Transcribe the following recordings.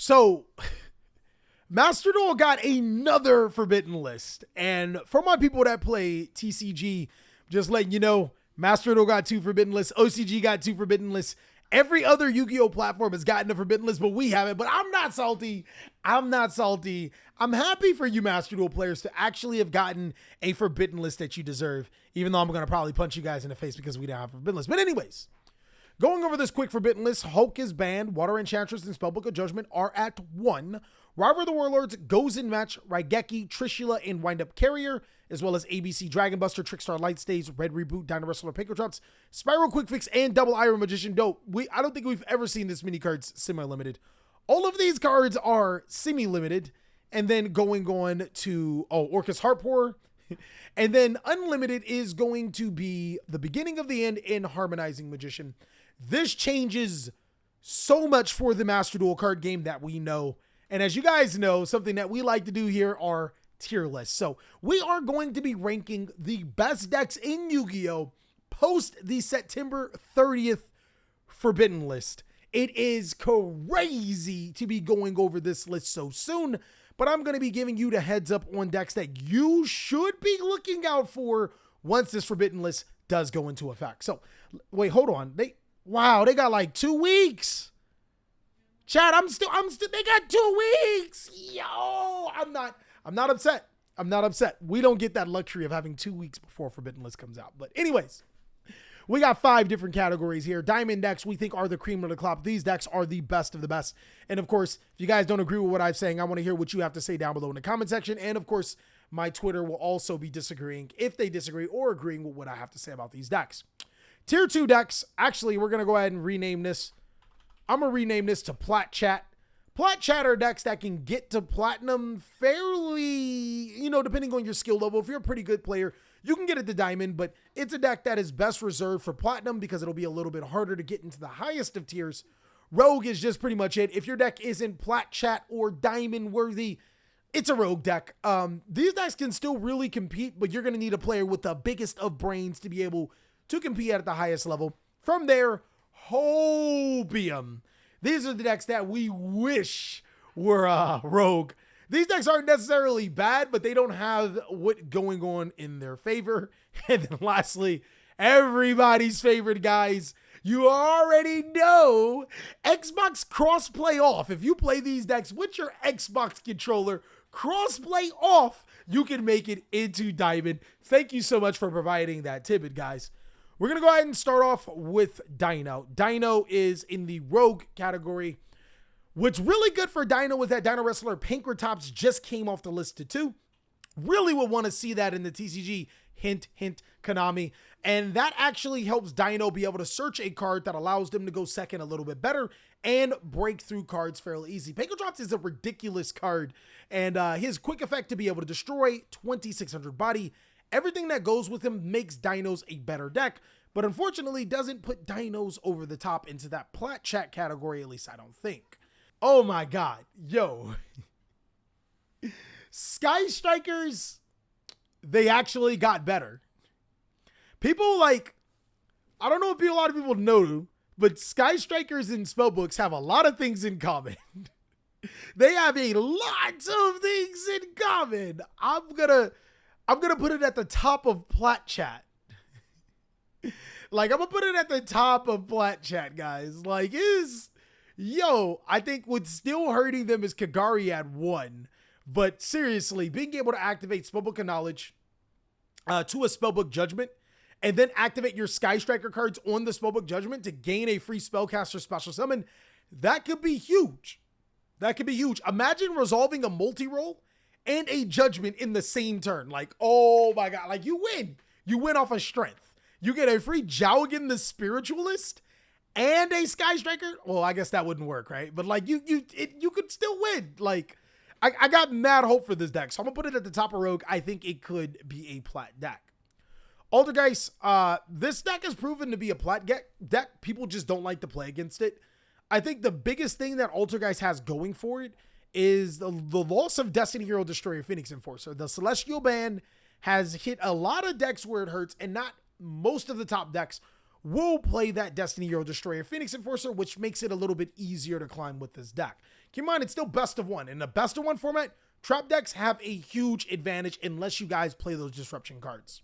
So, Master Duel got another forbidden list. And for my people that play TCG, just letting you know, Master Duel got 2 forbidden lists. OCG got 2 forbidden lists. Every other Yu-Gi-Oh platform has gotten a forbidden list, but we haven't. But I'm not salty. I'm not salty. I'm happy for you Master Duel players to actually have gotten a forbidden list that you deserve, even though I'm going to probably punch you guys in the face because we don't have a forbidden list. But anyways, going over this quick forbidden list, Hulk is banned, Water Enchantress and Spellbook of Judgment are at 1. Rival of the Warlords goes in match, Raigeki, Trishula, and Wind-Up Carrier, as well as ABC, Dragon Buster, Trickstar Lightstays, Red Reboot, Dino Wrestler, Pinker Drops, Spiral Quick Fix, and Double Iron Magician. Dope. I don't think we've ever seen this many cards semi-limited. All of these cards are semi-limited, and then going on to, Orcus Heartpour, and then Unlimited is going to be the beginning of the end in Harmonizing Magician. This changes so much for the Master Duel card game that we know. And as you guys know, something that we like to do here are tier lists. So we are going to be ranking the best decks in Yu-Gi-Oh! Post the September 30th forbidden list. It is crazy to be going over this list so soon, but I'm going to be giving you the heads up on decks that you should be looking out for once this forbidden list does go into effect. So wait, hold on. They got like 2 weeks. Chad, I'm still, they got 2 weeks. Yo, I'm not upset. I'm not upset. We don't get that luxury of having 2 weeks before Forbidden List comes out. But anyways, we got 5 different categories here. Diamond decks we think are the cream of the crop. These decks are the best of the best. And of course, if you guys don't agree with what I'm saying, I want to hear what you have to say down below in the comment section. And of course, my Twitter will also be disagreeing if they disagree or agreeing with what I have to say about these decks. Tier 2 decks. Actually, we're going to go ahead and rename this. I'm going to rename this to Plat Chat. Plat Chat are decks that can get to Platinum fairly, depending on your skill level. If you're a pretty good player, you can get it to Diamond, but it's a deck that is best reserved for Platinum because it'll be a little bit harder to get into the highest of tiers. Rogue is just pretty much it. If your deck isn't Plat Chat or Diamond worthy, it's a Rogue deck. These decks can still really compete, but you're going to need a player with the biggest of brains to be able to compete at the highest level. From there, Hopium. These are the decks that we wish were Rogue. These decks aren't necessarily bad, but they don't have what going on in their favor. And then lastly, everybody's favorite, guys. You already know Xbox crossplay off. If you play these decks with your Xbox controller, crossplay off, you can make it into Diamond. Thank you so much for providing that tidbit, guys. We're going to go ahead and start off with Dino. Dino is in the Rogue category. What's really good for Dino is that Dino Wrestler Pankratops just came off the list to 2. Really would want to see that in the TCG. Hint, hint, Konami. And that actually helps Dino be able to search a card that allows them to go second a little bit better and break through cards fairly easy. Pankratops is a ridiculous card. And his quick effect to be able to destroy 2600 body. Everything that goes with him makes Dinos a better deck, but unfortunately doesn't put Dinos over the top into that Plat Chat category, at least I don't think. Oh my God, yo. Sky Strikers, they actually got better. People I don't know if a lot of people know, but Sky Strikers and Spellbooks have a lot of things in common. They have a lot of things in common. I'm gonna put it at the top of Plat Chat. I'm gonna put it at the top of Plat Chat, guys. I think what's still hurting them is Kagari at 1. But seriously, being able to activate Spellbook of Knowledge to a Spellbook Judgment, and then activate your Sky Striker cards on the Spellbook Judgment to gain a free Spellcaster Special Summon, that could be huge. That could be huge. Imagine resolving a multi-roll and a Judgment in the same turn. Oh my God, you win. You win off of strength. You get a free Jowgen the Spiritualist and a Sky Striker. Well, I guess that wouldn't work, right? But you could still win. I got mad hope for this deck. So I'm gonna put it at the top of Rogue. I think it could be a Plat deck. Altergeist, this deck has proven to be a Plat deck. People just don't like to play against it. I think the biggest thing that Altergeist has going for it is the loss of Destiny Hero Destroyer Phoenix Enforcer. The Celestial ban has hit a lot of decks where it hurts, and not most of the top decks will play that Destiny Hero Destroyer Phoenix Enforcer, which makes it a little bit easier to climb with this deck. Keep in mind, it's still best of one. In the best of one format, trap decks have a huge advantage unless you guys play those disruption cards.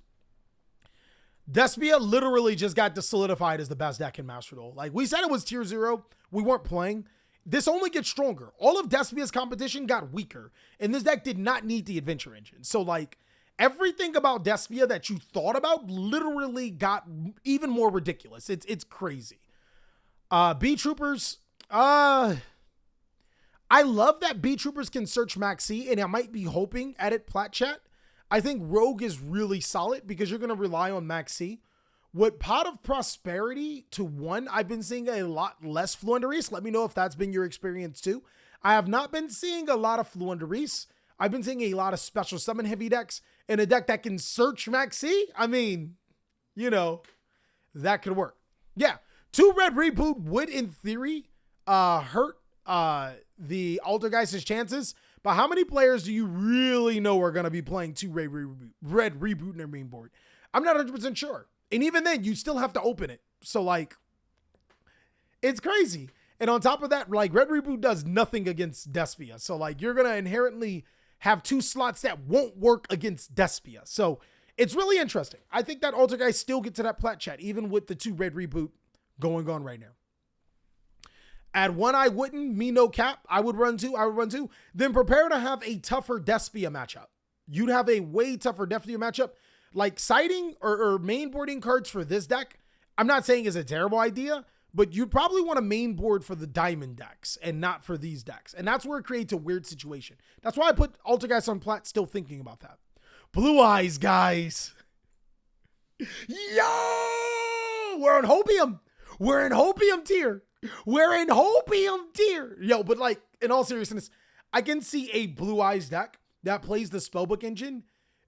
Despia literally just got solidified as the best deck in Master Duel. Like, we said it was tier 0. We weren't playing. This only gets stronger. All of Despia's competition got weaker, and this deck did not need the adventure engine. So, like, everything about Despia that you thought about literally got even more ridiculous. It's crazy. B-Troopers, I love that B-Troopers can search Max C, and I might be hoping at it plat chat. I think Rogue is really solid because you're going to rely on Max C. With Pot of Prosperity to 1, I've been seeing a lot less Fluenderis. Let me know if that's been your experience too. I have not been seeing a lot of Fluenderis. I've been seeing a lot of special summon heavy decks and a deck that can search Max C. I mean, you know, that could work. Yeah, 2 red reboot would in theory hurt the Altergeist's chances. But how many players do you really know are going to be playing 2 red reboot in their main board? I'm not 100% sure. And even then, you still have to open it. So, like, it's crazy. And on top of that, like, red reboot does nothing against Despia. So, like, you're going to inherently have 2 slots that won't work against Despia. So, it's really interesting. I think that Altergeist still get to that plat chat, even with the 2 red reboot going on right now. At 1, I wouldn't. Me, no cap. I would run 2. Then prepare to have a tougher Despia matchup. You'd have a way tougher Despia matchup. Like, siding or main boarding cards for this deck, I'm not saying is a terrible idea, but you'd probably want a main board for the diamond decks and not for these decks. And that's where it creates a weird situation. That's why I put Altergeist on plat, still thinking about that. Blue Eyes, guys. Yo! We're on Hopium. We're in Hopium tier. Yo, but like, in all seriousness, I can see a Blue Eyes deck that plays the Spellbook engine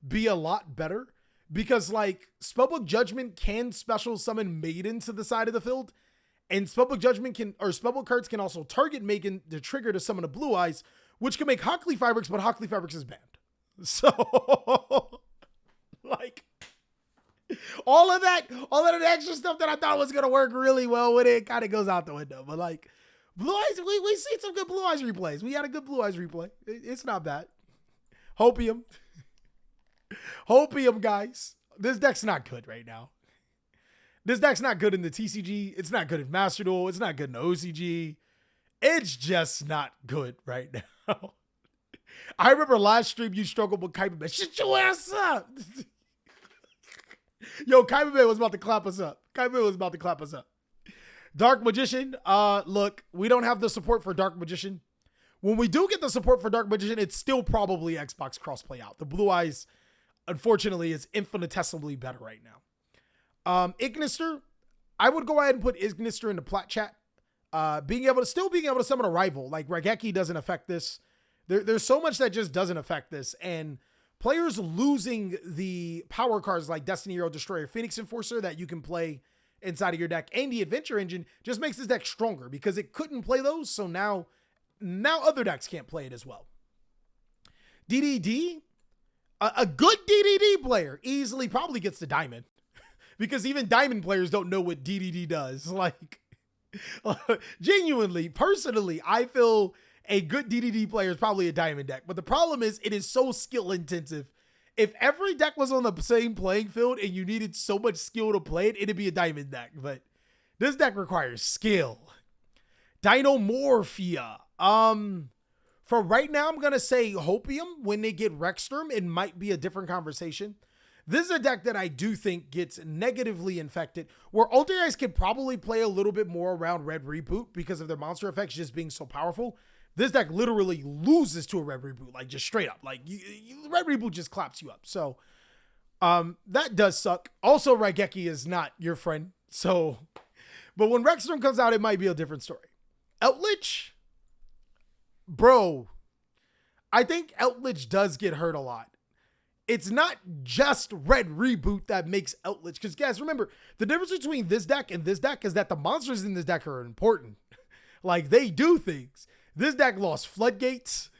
be a lot better because, like, Spellbook Judgment can special summon Maiden to the side of the field, and Spellbook Judgment Spellbook cards can also target Maiden to trigger to summon a Blue Eyes, which can make Hockley Fabrics, but Hockley Fabrics is banned. So, like, all of that extra stuff that I thought was going to work really well with it kind of goes out the window. But, like, Blue Eyes, we see some good Blue Eyes replays. We had a good Blue Eyes replay. It's not bad. Hopium, guys. This deck's not good right now. This deck's not good in the TCG. It's not good in Master Duel. It's not good in the OCG. It's just not good right now. I remember last stream you struggled with Kaiba. Shut your ass up. Yo, Kaiba was about to clap us up. Dark Magician. Look, we don't have the support for Dark Magician. When we do get the support for Dark Magician, it's still probably Xbox crossplay out. The Blue Eyes, unfortunately, is infinitesimally better right now. Ignister, I would go ahead and put Ignister in the plat chat. Being able to summon a rival, like Raigeki doesn't affect this. There's so much that just doesn't affect this. And players losing the power cards like Destiny Hero Destroyer Phoenix Enforcer that you can play inside of your deck and the Adventure Engine just makes this deck stronger because it couldn't play those. So now other decks can't play it as well. DDD, a good DDD player easily probably gets the Diamond because even Diamond players don't know what DDD does. Like, genuinely, personally, I feel a good DDD player is probably a Diamond deck. But the problem is it is so skill intensive. If every deck was on the same playing field and you needed so much skill to play it, it'd be a Diamond deck. But this deck requires skill. Dinomorphia. For right now, I'm going to say Hopium. When they get Rexstorm, it might be a different conversation. This is a deck that I do think gets negatively infected, where Altergeist could probably play a little bit more around Red Reboot because of their monster effects just being so powerful. This deck literally loses to a Red Reboot, like just straight up. Like, Red Reboot just claps you up. So, that does suck. Also, Raigeki is not your friend. So, but when Rexstorm comes out, it might be a different story. Outlich? Bro, I think Outlich does get hurt a lot. It's not just Red Reboot that makes Outlich. Because, guys, remember, the difference between this deck and this deck is that the monsters in this deck are important. Like, they do things. This deck lost Floodgates.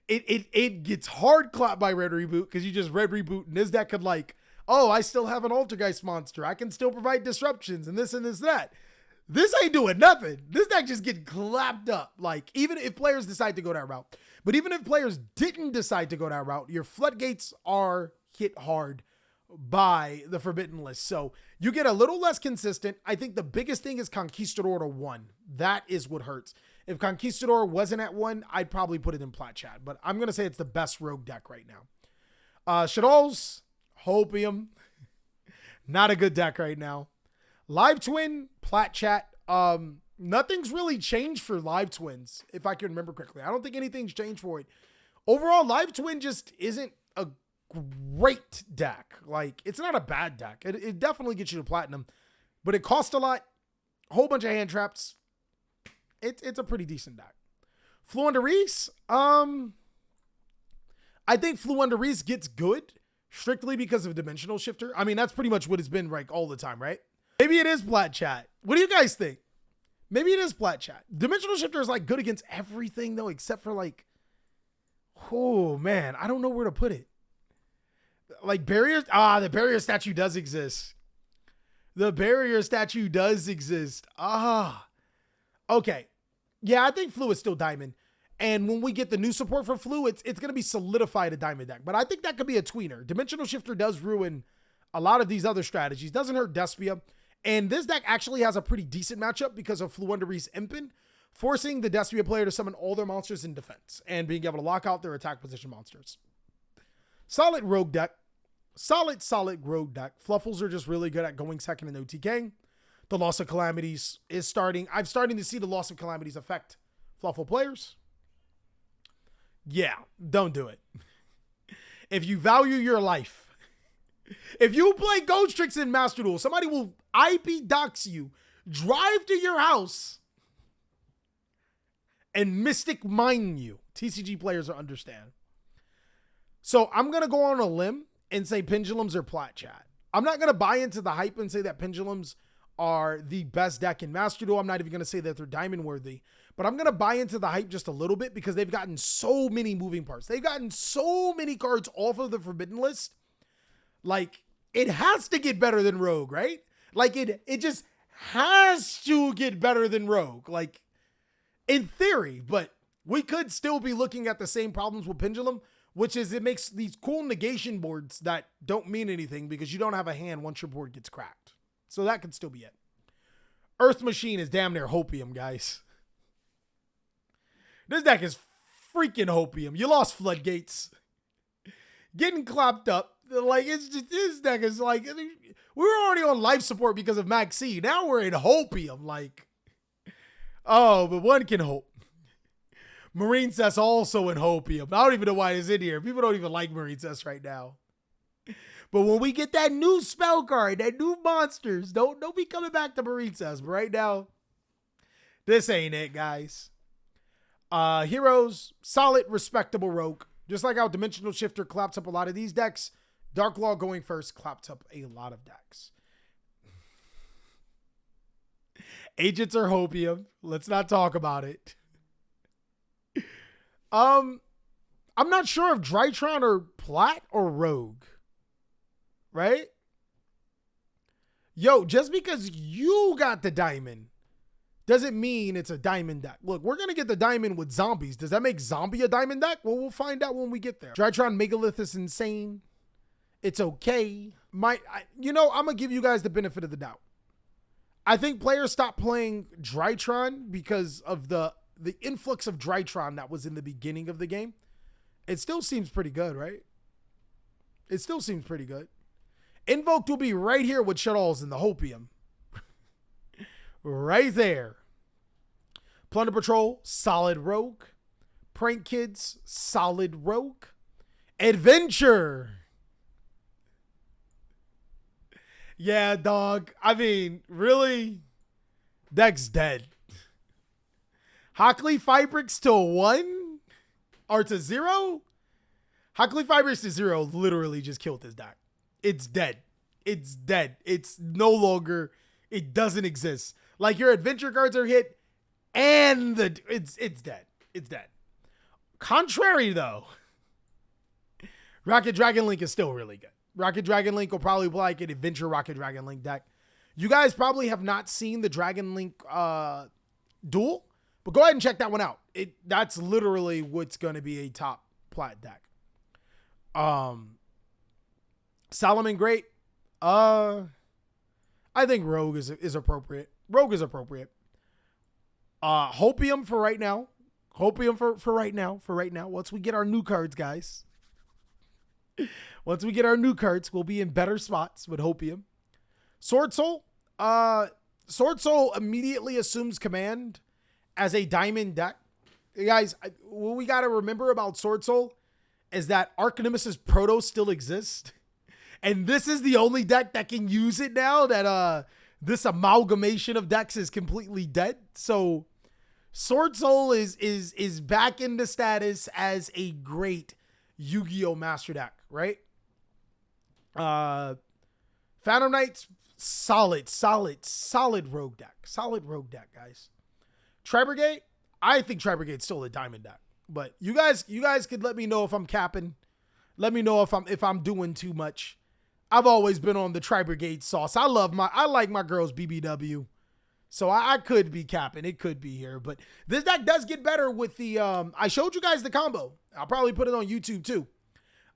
It gets hard clapped by Red Reboot because you just Red Reboot. And this deck could, like, Oh, I still have an Altergeist monster. I can still provide disruptions and this and this, that. This ain't doing nothing. This deck just getting clapped up. Like, even if players decide to go that route. But even if players didn't decide to go that route, your floodgates are hit hard by the Forbidden List. So you get a little less consistent. I think the biggest thing is Conquistador to 1. That is what hurts. If Conquistador wasn't at 1, I'd probably put it in Plat Chat. But I'm going to say it's the best rogue deck right now. Shaddolls, Hopium. Not a good deck right now. Live Twin, Plat Chat. Nothing's really changed for Live Twins, if I can remember correctly. I don't think anything's changed for it. Overall, Live Twin just isn't a great deck. Like, it's not a bad deck. It definitely gets you to platinum, but it costs a lot. A whole bunch of hand traps. It's a pretty decent deck. Fluender Reese. I think Fluender Reese gets good strictly because of Dimensional Shifter. I mean, that's pretty much what it's been like all the time, right? Maybe it is Plat Chat. What do you guys think? Maybe it is Plat Chat. Dimensional Shifter is like good against everything though, except for like, oh man, I don't know where to put it. Like barriers. The barrier statue does exist. The barrier statue does exist. Okay. Yeah, I think Flu is still Diamond. And when we get the new support for Flu, it's going to be solidified a Diamond deck. But I think that could be a tweener. Dimensional Shifter does ruin a lot of these other strategies. Doesn't hurt Despia. And this deck actually has a pretty decent matchup because of Fluender's Impin, forcing the Despia player to summon all their monsters in defense and being able to lock out their attack position monsters. Solid rogue deck. Solid rogue deck. Fluffles are just really good at going second in OTK. The Loss of Calamities is starting. I'm starting to see the Loss of Calamities affect Fluffle players. Yeah, don't do it. If you value your life, if you play Ghostricks in Master Duel, somebody will IP dox you, drive to your house, and Mystic Mine you. TCG players understand. So I'm going to go on a limb and say Pendulums are Plat Chat. I'm not going to buy into the hype and say that Pendulums are the best deck in Master Duel. I'm not even going to say that they're diamond worthy, but I'm going to buy into the hype just a little bit because they've gotten so many moving parts. They've gotten so many cards off of the Forbidden List. Like, it has to get better than Rogue, right? Like, it just has to get better than Rogue, like, in theory. But we could still be looking at the same problems with Pendulum, which is it makes these cool negation boards that don't mean anything because you don't have a hand once your board gets cracked. So that could still be it. Earth Machine is damn near Hopium, guys. This deck is freaking Hopium. You lost Floodgates. Getting clapped up. Like, it's just, this deck is like, we were already on life support because of Maxi. Now we're in Hopium. Like, oh, but one can hope. Marine Cess also in Hopium. I don't even know why it's in here. People don't even like Marine Cess right now. But when we get that new spell card, that new monsters, don't be coming back to Marine Cess. But right now, this ain't it, guys. Heroes, solid, respectable rogue. Just like how Dimensional Shifter claps up a lot of these decks, Dark Law going first claps up a lot of decks. Agents are Hopium. Let's not talk about it. I'm not sure if Drytron or Plat or Rogue. Right? Yo, just because you got the diamond doesn't mean it's a diamond deck. Look, we're going to get the diamond with zombies. Does that make zombie a diamond deck? Well, we'll find out when we get there. Drytron Megalith is insane. It's okay. I'm going to give you guys the benefit of the doubt. I think players stopped playing Drytron because of the influx of Drytron that was in the beginning of the game. It still seems pretty good, right? It still seems pretty good. Invoked will be right here with Shaddolls in the Hopium. Right there. Plunder Patrol, solid rogue. Prank Kids, solid rogue. Adventure. Yeah, dog. I mean, really? Deck's dead. Hockley Fibrix to 1? Or to 0? Hockley Fibrix to 0 literally just killed this deck. It's dead. It's dead. It's no longer, it doesn't exist. Like, your adventure cards are hit and it's dead. It's dead. Contrary though, Rocket Dragon Link is still really good. Rocket Dragon Link will probably be like an Adventure Rocket Dragon Link deck. You guys probably have not seen the Dragon Link Duel, but go ahead and check that one out. That's literally what's going to be a top plat deck. Solomon Great. I think Rogue is appropriate. Rogue is appropriate. Hopium for right now. Hopium for right now. For right now. Once we get our new cards, guys. Once we get our new cards, we'll be in better spots with Hopium. Sword Soul. Sword Soul immediately assumes command as a diamond deck. Guys, what we got to remember about Sword Soul is that Arch Nemesis Proto still exists. And this is the only deck that can use it now that this amalgamation of decks is completely dead. So Sword Soul is back into status as a great Yu-Gi-Oh! Master deck, right? Phantom Knights, solid rogue deck. Solid rogue deck, guys. Tri-Brigade, I think Tri-Brigade's still a diamond deck. But you guys could let me know if I'm capping. Let me know if I'm doing too much. I've always been on the Tri-Brigade sauce. I like my girls BBW. So I could be capping. It could be here. But this deck does get better with the, I showed you guys the combo. I'll probably put it on YouTube too.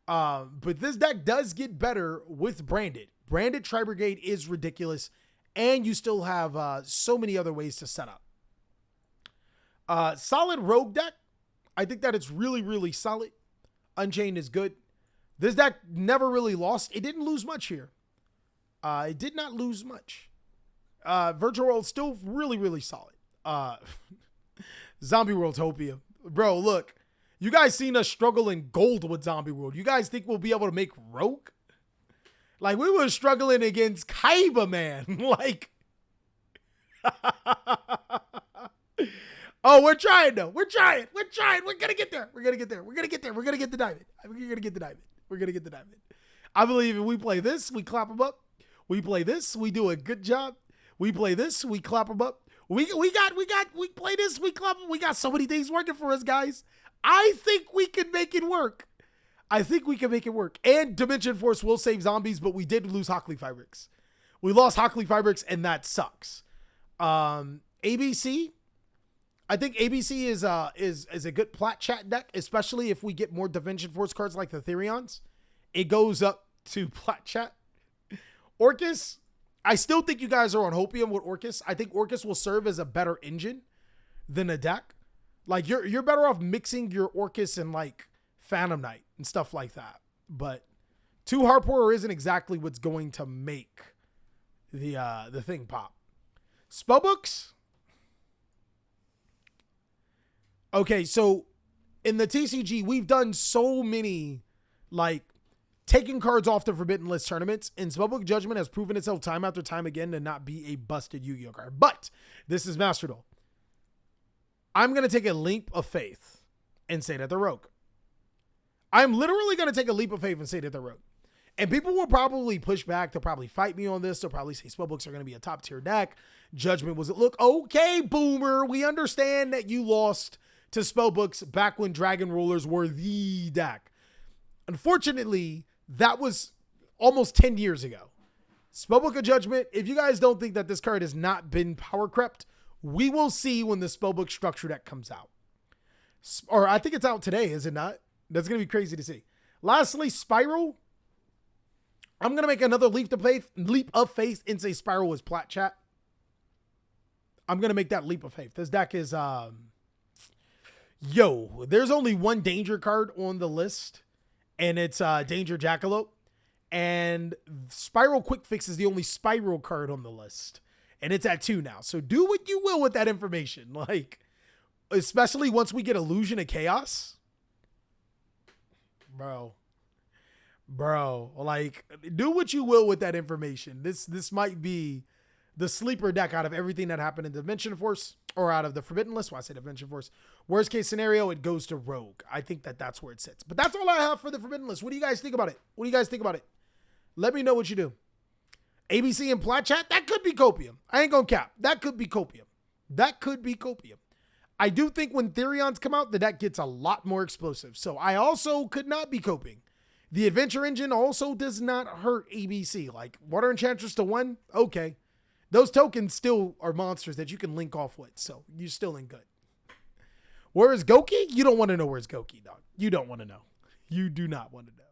But this deck does get better with Branded. Branded Tri-Brigade is ridiculous. And you still have so many other ways to set up. Solid Rogue deck. I think that it's really, really solid. Unchained is good. This deck never really lost. It didn't lose much here. It did not lose much. Virtual World still really, really solid. Zombie World's Hopium. Bro, look. You guys seen us struggle in gold with Zombie World. You guys think we'll be able to make Rogue? Like, we were struggling against Kaiba, man. Like. Oh, we're trying, though. We're trying. We're going to get there. We're going to get there. We're going to get there. We're going to get the diamond. We're going to get the diamond. We're going to get the diamond. I believe if we play this, we clap them up. We play this, we do a good job. We play this, we clap them up. We play this, we clap them. We got so many things working for us, guys. I think we can make it work. And Dimension Force will save zombies, but we did lose Hockley Fabrics. We lost Hockley Fabrics, and that sucks. ABC. I think ABC is a good plat chat deck, especially if we get more Dimension Force cards like the Therions. It goes up to plat chat. Orcus, I still think you guys are on Hopium with Orcus. I think Orcus will serve as a better engine than a deck. Like you're better off mixing your Orcus and like Phantom Knight and stuff like that. But 2 Harporer isn't exactly what's going to make the thing pop. Spellbooks. Okay, so in the TCG, we've done so many like taking cards off the Forbidden List tournaments, and Spellbook Judgment has proven itself time after time again to not be a busted Yu-Gi-Oh card. But this is Master Duel. I'm going to take a leap of faith and say that they're Rogue. I'm literally going to take a leap of faith and say that they're Rogue. And people will probably push back. They'll probably fight me on this. They'll probably say Spellbooks are going to be a top tier deck. Judgment was, look, okay, Boomer, we understand that you lost to Spellbooks back when Dragon Rulers were the deck. Unfortunately, that was almost 10 years ago. Spellbook of Judgment, if you guys don't think that this card has not been power crept, we will see when the Spellbook structure deck comes out. Or I think it's out today, is it not? That's going to be crazy to see. Lastly, Spiral. I'm going to make another leap of faith and say Spiral was plat chat. I'm going to make that leap of faith. This deck is, there's only one danger card on the list. And it's Danger Jackalope. And Spiral Quick Fix is the only Spiral card on the list. And it's at 2 now. So do what you will with that information. Like, especially once we get Illusion of Chaos. Bro, like, do what you will with that information. This might be the sleeper deck out of everything that happened in Dimension Force. Or out of the Forbidden List. Why I say Dimension Force. Worst case scenario, it goes to Rogue. I think that's where it sits. But that's all I have for the Forbidden List. What do you guys think about it? Let me know what you do. ABC and Plat Chat, that could be Copium. I ain't gonna cap. That could be Copium. I do think when Therions come out, the deck gets a lot more explosive. So I also could not be coping. The adventure engine also does not hurt ABC. Like Water Enchantress to 1, okay. Those tokens still are monsters that you can link off with, so you're still in good. Where is Goki? You don't want to know where's Goki, dog. You don't want to know. You do not want to know.